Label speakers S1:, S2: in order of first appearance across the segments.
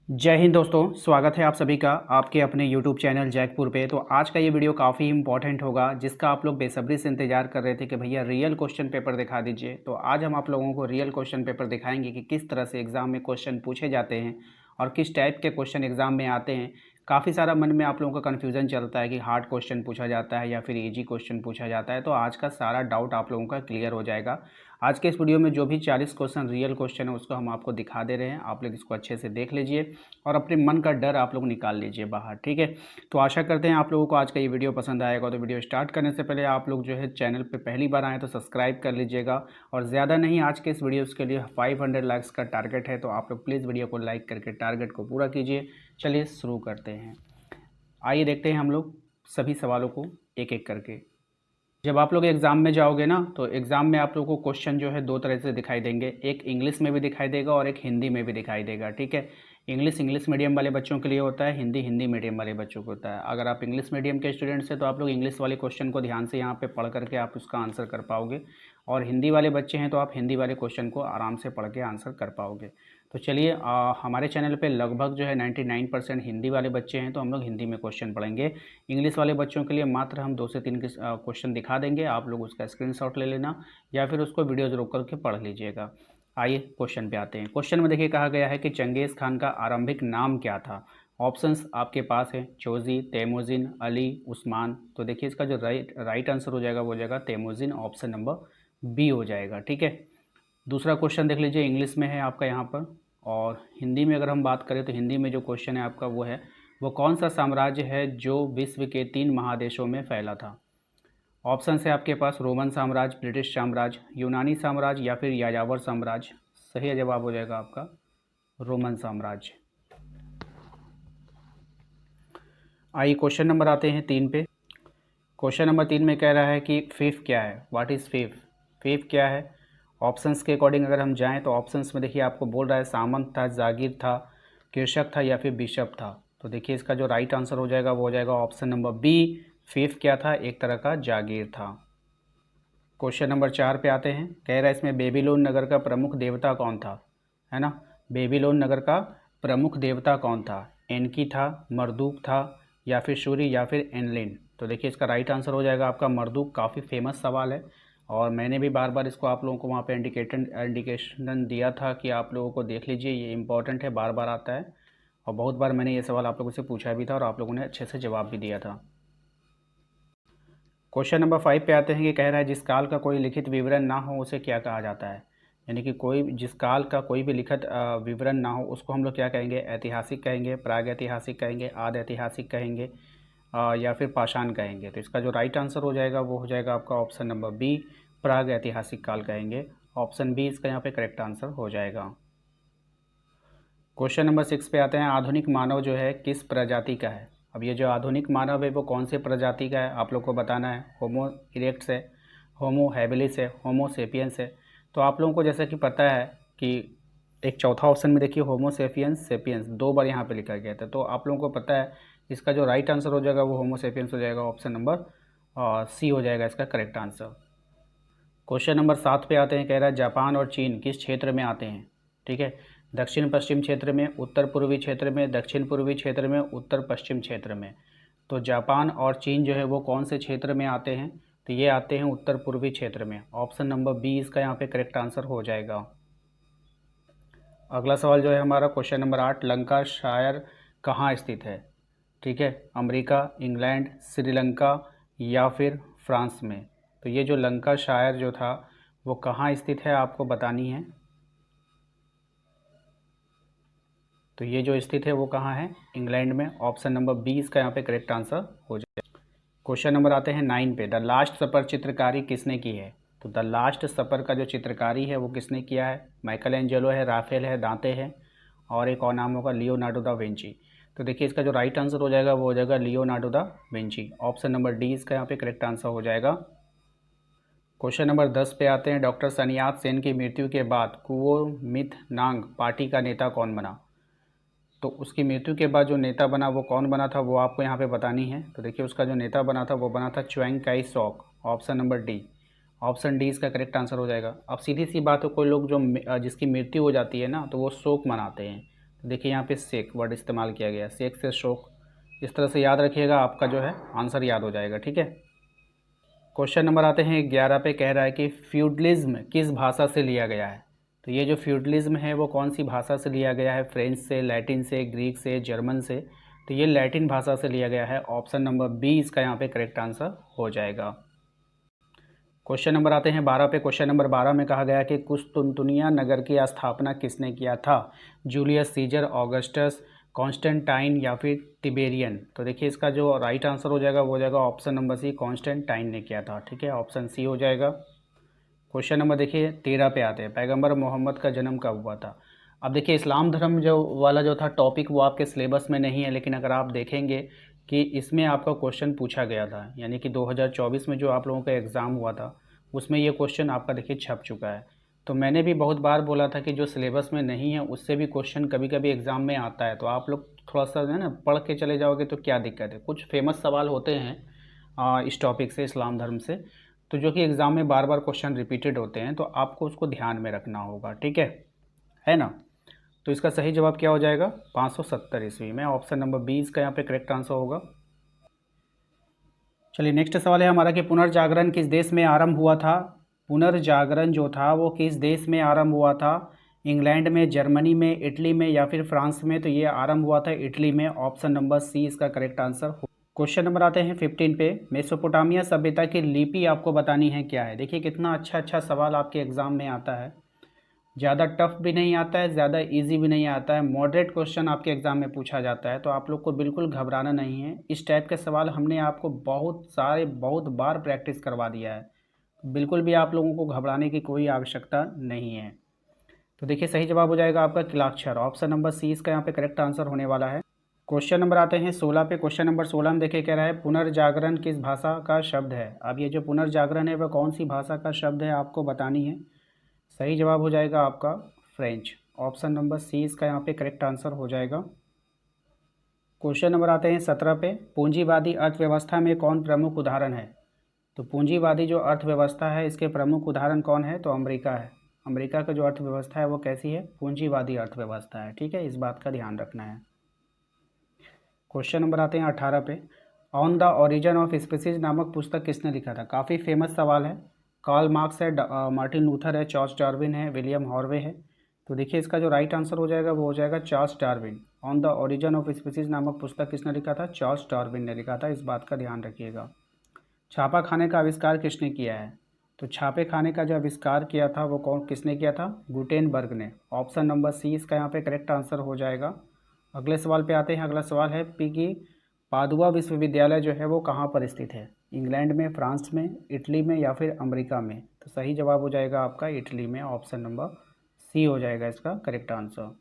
S1: जय हिंद दोस्तों, स्वागत है आप सभी का आपके अपने YouTube चैनल जैकपुर पे। तो आज का ये वीडियो काफ़ी इंपॉर्टेंट होगा, जिसका आप लोग बेसब्री से इंतजार कर रहे थे कि भैया रियल क्वेश्चन पेपर दिखा दीजिए। तो आज हम आप लोगों को रियल क्वेश्चन पेपर दिखाएंगे कि किस तरह से एग्ज़ाम में क्वेश्चन पूछे जाते हैं और किस टाइप के क्वेश्चन एग्ज़ाम में आते हैं। काफ़ी सारा मन में आप लोगों का कन्फ्यूज़न चलता है कि हार्ड क्वेश्चन पूछा जाता है या फिर ईजी क्वेश्चन पूछा जाता है। तो आज का सारा डाउट आप लोगों का क्लियर हो जाएगा। आज के इस वीडियो में जो भी 40 क्वेश्चन रियल क्वेश्चन है उसको हम आपको दिखा दे रहे हैं। आप लोग इसको अच्छे से देख लीजिए और अपने मन का डर आप लोग निकाल लीजिए बाहर, ठीक है। तो आशा करते हैं आप लोगों को आज का ये वीडियो पसंद आएगा। तो वीडियो स्टार्ट करने से पहले आप लोग जो है चैनल पे पहली बार आए तो सब्सक्राइब कर लीजिएगा। और ज़्यादा नहीं, आज के इस वीडियो के लिए 500 लाइक्स का टारगेट है, तो आप लोग प्लीज़ वीडियो को लाइक करके टारगेट को पूरा कीजिए। चलिए शुरू करते हैं। आइए देखते हैं हम लोग सभी सवालों को एक एक करके। जब आप लोग एग्ज़ाम में जाओगे ना, तो एग्ज़ाम में आप लोगों को क्वेश्चन जो है दो तरह से दिखाई देंगे। एक इंग्लिश में भी दिखाई देगा और एक हिंदी में भी दिखाई देगा, ठीक है। इंग्लिश मीडियम वाले बच्चों के लिए होता है, हिंदी मीडियम वाले बच्चों को होता है। अगर आप इंग्लिश मीडियम के स्टूडेंट्स हैं तो आप लोग इंग्लिश वाले क्वेश्चन को ध्यान से यहाँ पे पढ़ करके आप उसका आंसर कर पाओगे, और हिंदी वाले बच्चे हैं तो आप हिंदी वाले क्वेश्चन को आराम से पढ़ के आंसर कर पाओगे। तो चलिए, हमारे चैनल पे लगभग जो है 99% हिंदी वाले बच्चे हैं, तो हम लोग हिंदी में क्वेश्चन पढ़ेंगे। इंग्लिश वाले बच्चों के लिए मात्र हम 2 से 3 क्वेश्चन दिखा देंगे, आप लोग उसका स्क्रीनशॉट ले लेना या फिर उसको वीडियो रोक करके पढ़ लीजिएगा। आइए क्वेश्चन पे आते हैं। क्वेश्चन में देखिए कहा गया है कि चंगेज़ खान का आरंभिक नाम क्या था। ऑप्शंस आपके पास है चोजी, तैमूजिन, अली, उस्मान। तो देखिए इसका जो राइट आंसर हो जाएगा वो हो जाएगा तैमूजिन, ऑप्शन नंबर बी हो जाएगा, ठीक है। दूसरा क्वेश्चन देख लीजिए, इंग्लिश में है आपका यहाँ पर। और हिंदी में अगर हम बात करें तो हिंदी में जो क्वेश्चन है आपका वो है, वो कौन सा साम्राज्य है जो विश्व के 3 महादेशों में फैला था। ऑप्शन है आपके पास रोमन साम्राज्य, ब्रिटिश साम्राज्य, यूनानी साम्राज्य या फिर यायावर साम्राज्य। सही जवाब हो जाएगा आपका रोमन साम्राज्य। आइए क्वेश्चन नंबर आते हैं 3 पे। क्वेश्चन नंबर 3 में कह रहा है कि फीफ क्या है, व्हाट इज़ फीफ। फीफ क्या है। ऑप्शंस के अकॉर्डिंग अगर हम जाएं तो ऑप्शंस में देखिए आपको बोल रहा है सामंत था, जागीर था, कृषक था या फिर बिशप था। तो देखिए इसका जो राइट आंसर हो जाएगा वो हो जाएगा ऑप्शन नंबर बी। फीफ क्या था, एक तरह का जागीर था। क्वेश्चन नंबर 4 पे आते हैं। कह रहा है इसमें बेबीलोन नगर का प्रमुख देवता कौन था, है ना। बेबीलोन नगर का प्रमुख देवता कौन था। एनकी था, मरदूक था या फिर सूर्य या फिर एनलिन। तो देखिए इसका राइट आंसर हो जाएगा आपका मरदूक। काफ़ी फेमस सवाल है और मैंने भी बार बार इसको आप लोगों को वहाँ पे इंडिकेशन दिया था कि आप लोगों को देख लीजिए, ये इंपॉर्टेंट है, बार बार आता है। और बहुत बार मैंने ये सवाल आप लोगों से पूछा भी था और आप लोगों ने अच्छे से जवाब भी दिया था। क्वेश्चन नंबर 5 पे आते हैं कि कह रहा है जिस काल का कोई लिखित विवरण ना हो उसे क्या कहा जाता है। यानी कि कोई जिस काल का कोई भी लिखित विवरण ना हो उसको हम लोग क्या कहेंगे, ऐतिहासिक कहेंगे, प्राग ऐतिहासिक कहेंगे, आद ऐतिहासिक कहेंगे, या फिर पाषाण कहेंगे। तो इसका जो राइट आंसर हो जाएगा वो हो जाएगा आपका ऑप्शन नंबर बी, प्राग ऐतिहासिक काल कहेंगे। ऑप्शन बी इसका यहाँ पे करेक्ट आंसर हो जाएगा। क्वेश्चन नंबर 6 पे आते हैं। आधुनिक मानव जो है किस प्रजाति का है। अब ये जो आधुनिक मानव है वो कौन से प्रजाति का है आप लोग को बताना है। होमो इरेक्ट्स है, होमो हैबिलिस है, होमो सेपियंस है। तो आप लोगों को जैसा कि पता है कि एक चौथा ऑप्शन में देखिए होमो सेपियंस, सेपियंस 2 बार यहाँ पे लिखा गया था। तो आप लोगों को पता है इसका जो राइट आंसर हो जाएगा वो होमो सेपियंस हो जाएगा। ऑप्शन नंबर सी हो जाएगा इसका करेक्ट आंसर। क्वेश्चन नंबर 7 पे आते हैं। कह रहा है जापान और चीन किस क्षेत्र में आते हैं, ठीक है। दक्षिण पश्चिम क्षेत्र में, उत्तर पूर्वी क्षेत्र में, दक्षिण पूर्वी क्षेत्र में, उत्तर पश्चिम क्षेत्र में। तो जापान और चीन जो है वो कौन से क्षेत्र में आते हैं, तो ये आते हैं उत्तर पूर्वी क्षेत्र में। ऑप्शन नंबर बी इसका यहाँ पे करेक्ट आंसर हो जाएगा। अगला सवाल जो है हमारा क्वेश्चन नंबर 8, लंका शायर कहाँ स्थित है, ठीक है। अमेरिका, इंग्लैंड, श्रीलंका या फिर फ्रांस में। तो ये जो लंका शायर जो था वो कहाँ स्थित है आपको बतानी है। तो ये जो स्थित है वो कहाँ है, इंग्लैंड में। ऑप्शन नंबर बी इसका यहाँ पे करेक्ट आंसर हो जाए। क्वेश्चन नंबर आते हैं 9 पे। द लास्ट सपर चित्रकारी किसने की है। तो द लास्ट सपर का जो चित्रकारी है वो किसने किया है। माइकल एंजेलो है, राफेल है, दांते है और एक और नाम होगा लियोनार्डो दा विंची। तो देखिए इसका जो राइट आंसर हो जाएगा वो हो जाएगा Leonardo da Vinci. Option number D इसका यहाँ पे करेक्ट आंसर हो जाएगा। क्वेश्चन नंबर 10 पे आते हैं। डॉक्टर सनियात सेन की मृत्यु के बाद कुओमिंतांग पार्टी का नेता कौन बना। तो उसकी मृत्यु के बाद जो नेता बना वो कौन बना था वो आपको यहाँ पे बतानी है। तो देखिए उसका जो नेता बना था वो बना था च्वेंग काई shock. Option number D, option D इसका करेक्ट आंसर हो जाएगा। अब सीधी सी बात है, कोई लोग जो जिसकी मृत्यु हो जाती है ना तो वो शोक मनाते हैं। देखिए यहाँ पे सेक वर्ड इस्तेमाल किया गया, सेक से शोक। इस तरह से याद रखिएगा, आपका जो है आंसर याद हो जाएगा। ठीक है, क्वेश्चन नंबर आते हैं 11 पे। कह रहा है कि फ्यूडलिज्म किस भाषा से लिया गया है। तो ये जो फ्यूडलिज्म है वो कौन सी भाषा से लिया गया है? फ्रेंच से, लैटिन से, ग्रीक से, जर्मन से। तो ये लैटिन भाषा से लिया गया है। ऑप्शन नंबर बी इसका यहाँ पे करेक्ट आंसर हो जाएगा। क्वेश्चन नंबर आते हैं 12 पे। क्वेश्चन नंबर 12 में कहा गया कि कुस्तुनतुनिया नगर की स्थापना किसने किया था? जूलियस सीजर, ऑगस्टस, कॉन्स्टेंटाइन या फिर तिबेरियन। तो देखिए इसका जो राइट आंसर हो जाएगा वो हो जाएगा ऑप्शन नंबर सी, कॉन्स्टेंटाइन ने किया था। ठीक है, ऑप्शन सी हो जाएगा। क्वेश्चन नंबर देखिए 13 पे आते हैं। पैगंबर मोहम्मद का जन्म कब हुआ था? अब देखिए इस्लाम धर्म जो वाला जो था टॉपिक वो आपके सिलेबस में नहीं है, लेकिन अगर आप देखेंगे कि इसमें आपका क्वेश्चन पूछा गया था, यानी कि 2024 में जो आप लोगों का एग्ज़ाम हुआ था उसमें ये क्वेश्चन आपका देखिए छप चुका है। तो मैंने भी बहुत बार बोला था कि जो सिलेबस में नहीं है उससे भी क्वेश्चन कभी कभी एग्ज़ाम में आता है, तो आप लोग थोड़ा सा है ना पढ़ के चले जाओगे तो क्या दिक्कत है। कुछ फेमस सवाल होते हैं इस टॉपिक से, इस्लाम धर्म से, तो जो कि एग्ज़ाम में बार बार क्वेश्चन रिपीटेड होते हैं, तो आपको उसको ध्यान में रखना होगा। ठीक है ना? तो इसका सही जवाब क्या हो जाएगा? 570 ईस्वी में। ऑप्शन नंबर बी इसका यहाँ पे करेक्ट आंसर होगा। चलिए नेक्स्ट सवाल है हमारा कि पुनर्जागरण किस देश में आरंभ हुआ था? पुनर्जागरण जो था वो किस देश में आरंभ हुआ था? इंग्लैंड में, जर्मनी में, इटली में या फिर फ्रांस में? तो ये आरंभ हुआ था इटली में। ऑप्शन नंबर सी इसका करेक्ट आंसर हो। क्वेश्चन नंबर आते हैं 15 पे। मेसोपोटामिया सभ्यता की लिपि आपको बतानी है क्या है? देखिए कितना अच्छा अच्छा सवाल आपके एग्जाम में आता है। ज़्यादा टफ भी नहीं आता है, ज़्यादा इजी भी नहीं आता है, मॉडरेट क्वेश्चन आपके एग्ज़ाम में पूछा जाता है। तो आप लोग को बिल्कुल घबराना नहीं है। इस टाइप के सवाल हमने आपको बहुत बार प्रैक्टिस करवा दिया है। बिल्कुल भी आप लोगों को घबराने की कोई आवश्यकता नहीं है। तो देखिए सही जवाब हो जाएगा आपका तिलाक्षर। ऑप्शन नंबर सी इसका यहाँ पे करेक्ट आंसर होने वाला है। क्वेश्चन नंबर आते हैं 16 पे। क्वेश्चन नंबर 16 में देखिए कह रहा है पुनर्जागरण किस भाषा का शब्द है? अब ये जो पुनर्जागरण है वह कौन सी भाषा का शब्द है आपको बतानी है। सही जवाब हो जाएगा आपका फ्रेंच। ऑप्शन नंबर सी इसका यहाँ पे करेक्ट आंसर हो जाएगा। क्वेश्चन नंबर आते हैं 17 पे। पूंजीवादी अर्थव्यवस्था में कौन प्रमुख उदाहरण है? तो पूंजीवादी जो अर्थव्यवस्था है इसके प्रमुख उदाहरण कौन है? तो अमेरिका है। अमेरिका का जो अर्थव्यवस्था है वो कैसी है? पूंजीवादी अर्थव्यवस्था है। ठीक है, इस बात का ध्यान रखना है। क्वेश्चन नंबर आते हैं 18 पे। On the origin of species नामक पुस्तक किसने लिखा था? काफ़ी फेमस सवाल है। कार्ल मार्क्स है, मार्टिन लूथर है, चार्ल्स डार्विन है, विलियम हॉर्वे है। तो देखिए इसका जो राइट आंसर हो जाएगा वो हो जाएगा Charles Darwin. On the origin of species नामक पुस्तक किसने लिखा था? चार्ल्स डार्विन ने लिखा था। इस बात का ध्यान रखिएगा। छापा खाने का आविष्कार किसने किया है? तो छापे खाने का जो आविष्कार किया था वो कौन किसने किया था? गुटेनबर्ग ने। ऑप्शन नंबर सी इसका यहाँ पे करेक्ट आंसर हो जाएगा। अगले सवाल पे आते हैं। अगला सवाल है पी की पादुआ विश्वविद्यालय जो है वो कहाँ पर स्थित है? इंग्लैंड में, फ्रांस में, इटली में या फिर अमेरिका में? तो सही जवाब हो जाएगा आपका इटली में। ऑप्शन नंबर सी हो जाएगा इसका करेक्ट आंसर।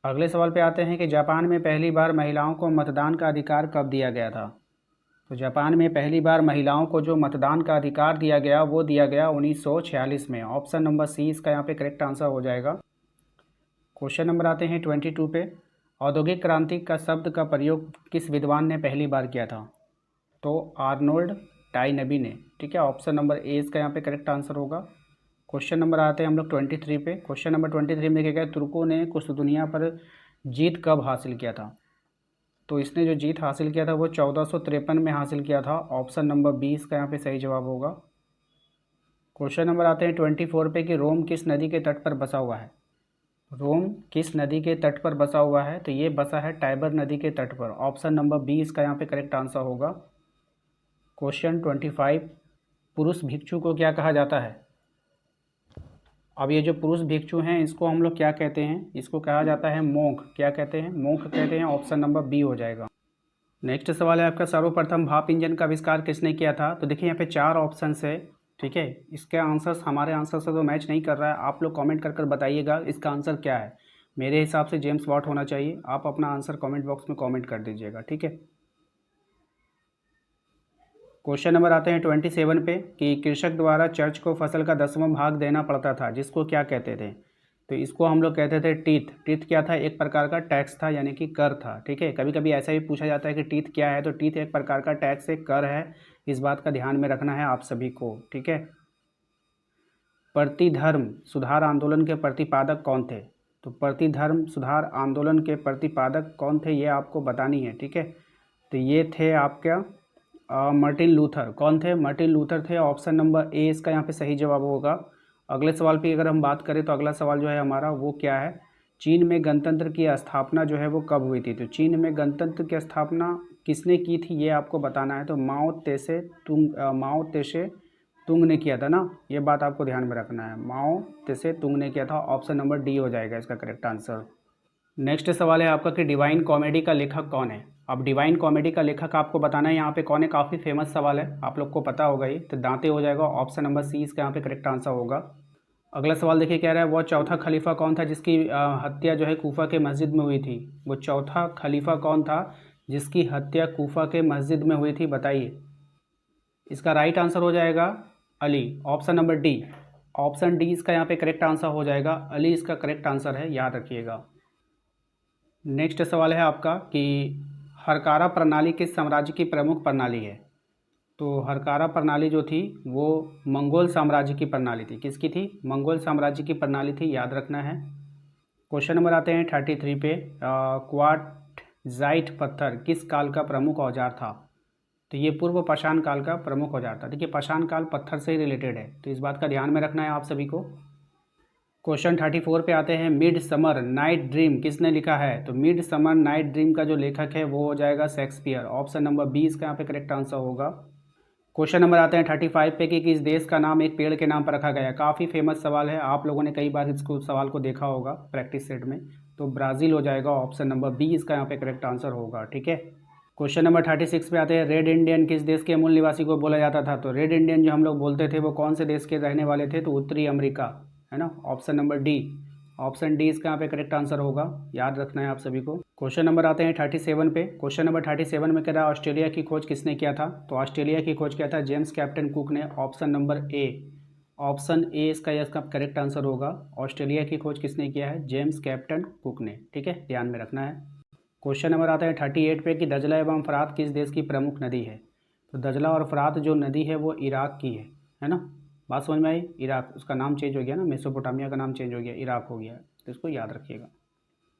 S1: अगले सवाल पे आते हैं कि जापान में पहली बार महिलाओं को मतदान का अधिकार कब दिया गया था? तो जापान में पहली बार महिलाओं को जो मतदान का अधिकार दिया गया वो दिया गया 1946 में। ऑप्शन नंबर सी इसका यहाँ पे करेक्ट आंसर हो जाएगा। क्वेश्चन नंबर आते हैं 22 पे। औद्योगिक क्रांति का शब्द का प्रयोग किस विद्वान ने पहली बार किया था? तो आर्नोल्ड टाइनबी ने। ठीक है, ऑप्शन नंबर ए इसका यहाँ पे करेक्ट आंसर होगा। क्वेश्चन नंबर आते हैं हम लोग 23 पे। क्वेश्चन नंबर 23 में क्या क्या तुर्कों ने कुस्तुनिया पर जीत कब हासिल किया था? तो इसने जो जीत हासिल किया था वो 1453 में हासिल किया था। ऑप्शन नंबर बी इसका यहाँ पे सही जवाब होगा। क्वेश्चन नंबर आते हैं 24 पे कि रोम किस नदी के तट पर बसा हुआ है? रोम किस नदी के तट पर बसा हुआ है? तो ये बसा है टाइबर नदी के तट पर। ऑप्शन नंबर बी इसका यहाँ पे करेक्ट आंसर होगा। क्वेश्चन 25। पुरुष भिक्षु को क्या कहा जाता है? अब ये जो पुरुष भिक्षु हैं इसको हम लोग क्या कहते हैं? इसको कहा जाता है मोंक। क्या कहते हैं? मोंक कहते हैं। ऑप्शन नंबर बी हो जाएगा। नेक्स्ट सवाल है आपका सर्वप्रथम भाप इंजन का आविष्कार किसने किया था? तो देखिए यहाँ पे 4 ऑप्शंस है। ठीक है, इसके आंसर्स हमारे आंसर से तो मैच नहीं कर रहा है। आप लोग कमेंट कर कर बताइएगा इसका आंसर क्या है। मेरे हिसाब से जेम्स वाट होना चाहिए। आप अपना आंसर कमेंट बॉक्स में कमेंट कर दीजिएगा। ठीक है, क्वेश्चन नंबर आते हैं 27 पे कि कृषक द्वारा चर्च को फसल का 10वां भाग देना पड़ता था जिसको क्या कहते थे? तो इसको हम लोग कहते थे टीथ। टीथ क्या था? एक प्रकार का टैक्स था, यानी कि कर था। ठीक है, कभी कभी ऐसा भी पूछा जाता है कि टीथ क्या है, तो टीथ एक प्रकार का टैक्स, एक कर है। इस बात का ध्यान में रखना है आप सभी को। ठीक है, प्रतिधर्म सुधार आंदोलन के प्रतिपादक कौन थे? तो प्रतिधर्म सुधार आंदोलन के प्रतिपादक कौन थे ये आपको बतानी है, ठीक है। तो ये थे आपका मार्टिन लूथर। कौन थे? मार्टिन लूथर थे। ऑप्शन नंबर ए इसका यहाँ पे सही जवाब होगा। अगले सवाल पे अगर हम बात करें तो अगला सवाल जो है हमारा वो क्या है, चीन में गणतंत्र की स्थापना जो है वो कब हुई थी? तो चीन में गणतंत्र की स्थापना किसने की थी ये आपको बताना है। तो माओ त्से तुंग ने किया था ना, ये बात आपको ध्यान में रखना है। माओ त्से तुंग ने किया था। ऑप्शन नंबर डी हो जाएगा इसका करेक्ट आंसर। नेक्स्ट सवाल है आपका कि डिवाइन कॉमेडी का लेखक कौन है। अब डिवाइन कॉमेडी का लेखक आपको बताना है यहाँ पे कौन है। काफ़ी फेमस सवाल है, आप लोग को पता होगा ही। तो दांते हो जाएगा। ऑप्शन नंबर सी इसका यहाँ पे करेक्ट आंसर होगा। अगला सवाल देखिए कह रहा है, वह चौथा खलीफा कौन था जिसकी हत्या जो है कूफा के मस्जिद में हुई थी। वो चौथा खलीफा कौन था जिसकी हत्या कूफा के मस्जिद में हुई थी, बताइए। इसका राइट आंसर हो जाएगा Ali. Option number D. Option D इसका यहाँ पे करेक्ट आंसर हो जाएगा। अली इसका करेक्ट आंसर है, याद रखिएगा। नेक्स्ट सवाल है आपका कि हरकारा प्रणाली किस साम्राज्य की प्रमुख प्रणाली है। तो हरकारा प्रणाली जो थी वो मंगोल साम्राज्य की प्रणाली थी। किसकी थी? मंगोल साम्राज्य की प्रणाली थी, याद रखना है। क्वेश्चन नंबर आते हैं 33 पे। क्वार्टजाइट पत्थर किस काल का प्रमुख औजार था। तो ये पूर्व पाषाण काल का प्रमुख औजार था। देखिए पाषाण काल पत्थर से ही रिलेटेड है, तो इस बात का ध्यान में रखना है आप सभी को। क्वेश्चन 34 पे आते हैं। मिड समर नाइट ड्रीम किसने लिखा है। तो मिड समर नाइट ड्रीम का जो लेखक है वो हो जाएगा शेक्सपियर। ऑप्शन नंबर बी इसका यहाँ पे करेक्ट आंसर होगा। क्वेश्चन नंबर आते हैं 35 पे कि किस देश का नाम एक पेड़ के नाम पर रखा गया है। काफ़ी फेमस सवाल है, आप लोगों ने कई बार इसको सवाल को देखा होगा प्रैक्टिस सेट में। तो ब्राज़ील हो जाएगा। ऑप्शन नंबर बी इसका यहाँ पे करेक्ट आंसर होगा, ठीक है। क्वेश्चन नंबर 36 पे आते हैं। रेड इंडियन किस देश के मूल निवासी को बोला जाता था। तो रेड इंडियन जो हम लोग बोलते थे वो कौन से देश के रहने वाले थे। तो उत्तरी अमेरिका, है ना। Option number D. Option D इसका यहाँ पे करेक्ट आंसर होगा, याद रखना है आप सभी को। क्वेश्चन नंबर आते हैं 37 पे। क्वेश्चन नंबर 37 में कह रहा है ऑस्ट्रेलिया की खोज किसने किया था। तो ऑस्ट्रेलिया की खोज किया था जेम्स कैप्टन कुक ने। Option number A. Option A इसका करेक्ट आंसर होगा। ऑस्ट्रेलिया की खोज किसने किया है? जेम्स कैप्टन कुक ने, ठीक है, ध्यान में रखना है। क्वेश्चन नंबर आता है 38 पे कि दजला एवं फरात किस देश की प्रमुख नदी है। तो दजला और फरात जो नदी है वो इराक की है ना। बात समझ में आई। इराक, उसका नाम चेंज हो गया ना, मेसोपोटामिया का नाम चेंज हो गया, इराक हो गया, तो इसको याद रखिएगा।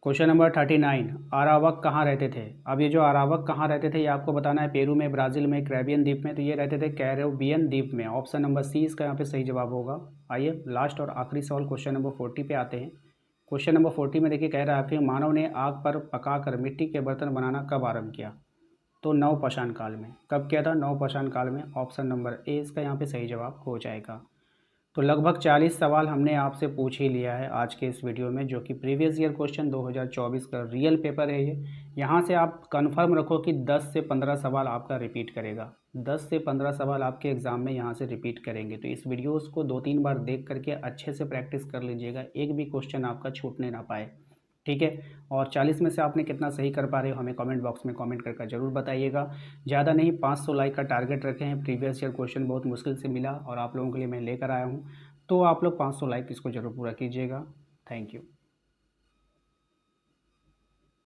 S1: Question number 39। आरावक कहाँ रहते थे। अब ये जो आरावक कहाँ रहते थे ये आपको बताना है। पेरू में, ब्राज़ील में, कैरेबियन द्वीप में। तो ये रहते थे कैरेबियन द्वीप में। ऑप्शन नंबर सी इसका यहाँ पे सही जवाब होगा। आइए लास्ट और आखिरी सवाल क्वेश्चन नंबर 40 पे आते हैं। क्वेश्चन नंबर 40 में देखिए कह रहा है कि मानव ने आग पर पकाकर मिट्टी के बर्तन बनाना कब आरंभ किया। तो नवपाषाण काल में। कब किया था? नवपाषाण काल में। ऑप्शन नंबर ए इसका यहाँ पे सही जवाब हो जाएगा। तो लगभग 40 सवाल हमने आपसे पूछ ही लिया है आज के इस वीडियो में, जो कि प्रीवियस ईयर क्वेश्चन 2024 का रियल पेपर है ये। यहाँ से आप कंफर्म रखो कि 10 से 15 सवाल आपका रिपीट करेगा। 10 से 15 सवाल आपके एग्ज़ाम में यहाँ से रिपीट करेंगे। तो इस वीडियोज़ को 2-3 बार देख करके अच्छे से प्रैक्टिस कर लीजिएगा, एक भी क्वेश्चन आपका छूटने ना पाए, ठीक है। और 40 में से आपने कितना सही कर पा रहे हो हमें कमेंट बॉक्स में कमेंट करके ज़रूर बताइएगा। ज़्यादा नहीं, 500 लाइक का टारगेट रखे हैं। प्रीवियस ईयर क्वेश्चन बहुत मुश्किल से मिला और आप लोगों के लिए मैं लेकर आया हूँ, तो आप लोग 500 लाइक इसको ज़रूर पूरा कीजिएगा। Thank you.